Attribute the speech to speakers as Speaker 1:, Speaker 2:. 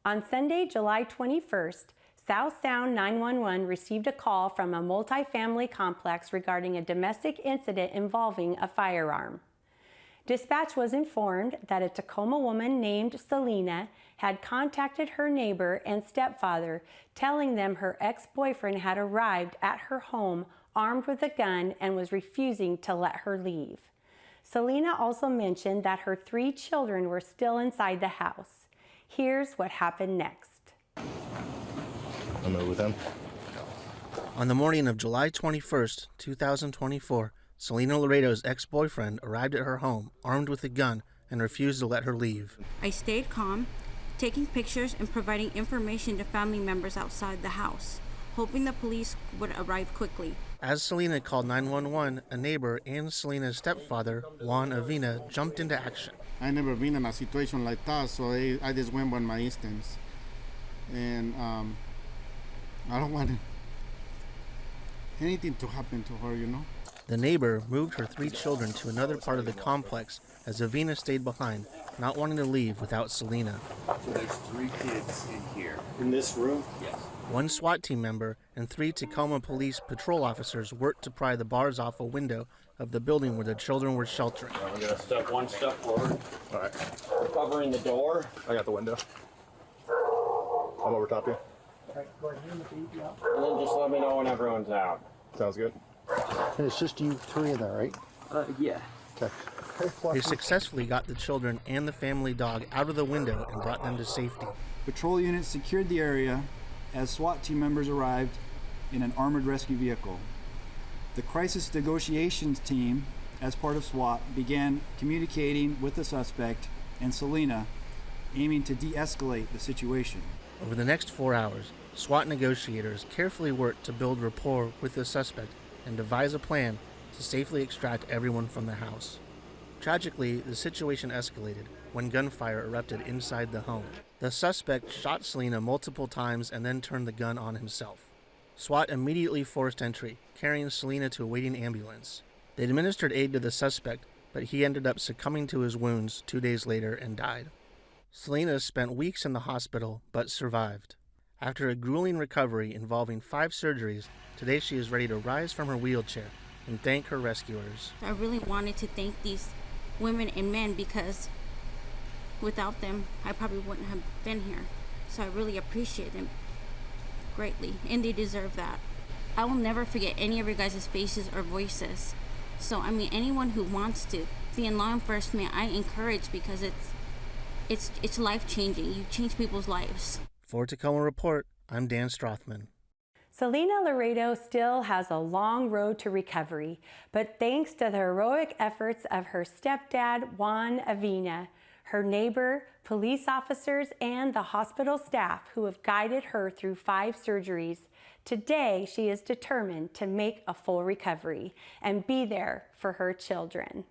Speaker 1: On Sunday, July 21st, South Sound 911 received a call from a multifamily complex regarding a domestic incident involving a firearm. Dispatch was informed that a Tacoma woman named Selena had contacted her neighbor and stepfather, telling them her ex-boyfriend had arrived at her home armed with a gun and was refusing to let her leave. Selena also mentioned that her 3 children were still inside the house. Here's what happened next.
Speaker 2: I'm with them.
Speaker 3: On the morning of July 21st, 2024, Selena Laredo's ex-boyfriend arrived at her home armed with a gun and refused to let her leave.
Speaker 4: I stayed calm, taking pictures and providing information to family members outside the house, hoping the police would arrive quickly.
Speaker 3: As Selena called 911, a neighbor and Selena's stepfather, Juan Avian, jumped into action.
Speaker 5: I never been in a situation like that, so I just went by my instincts. And I don't want anything to happen to her, you know?
Speaker 3: The neighbor moved her 3 children to another part of the complex as Avina stayed behind, not wanting to leave without Selena.
Speaker 6: So there's 3 kids in here.
Speaker 2: In this room?
Speaker 6: Yes.
Speaker 3: 1 SWAT team member and 3 Tacoma police patrol officers worked to pry the bars off a window of the building where the children were sheltering.
Speaker 6: We're gonna step 1 step forward.
Speaker 2: All right.
Speaker 6: We're covering the door.
Speaker 2: I got the window. I'm over top you.
Speaker 6: And then just let me know when everyone's out.
Speaker 2: Sounds good.
Speaker 7: And it's just you 3 in there, right?
Speaker 6: Yeah.
Speaker 7: Okay.
Speaker 3: They successfully got the children and the family dog out of the window and brought them to safety.
Speaker 8: Patrol units secured the area as SWAT team members arrived in an armored rescue vehicle. The crisis negotiations team, as part of SWAT, began communicating with the suspect and Selena, aiming to de-escalate the situation.
Speaker 3: Over the next 4 hours, SWAT negotiators carefully worked to build rapport with the suspect and devise a plan to safely extract everyone from the house. Tragically, the situation escalated when gunfire erupted inside the home. The suspect shot Selena multiple times and then turned the gun on himself. SWAT immediately forced entry, carrying Selena to a waiting ambulance. They administered aid to the suspect, but he ended up succumbing to his wounds 2 days later and died. Selena spent weeks in the hospital, but survived. After a grueling recovery involving 5 surgeries, today she is ready to rise from her wheelchair and thank her rescuers.
Speaker 4: I really wanted to thank these women and men because without them, I probably wouldn't have been here. So I really appreciate them greatly, and they deserve that. I will never forget any of your guys' faces or voices. So, I mean, anyone who wants to be in law enforcement, I encourage, because it's life-changing. You change people's lives.
Speaker 3: For Tacoma Report, I'm Dan Strothman.
Speaker 1: Selena Laredo still has a long road to recovery, but thanks to the heroic efforts of her stepdad, Juan Avian, her neighbor, police officers, and the hospital staff who have guided her through 5 surgeries, today she is determined to make a full recovery and be there for her children.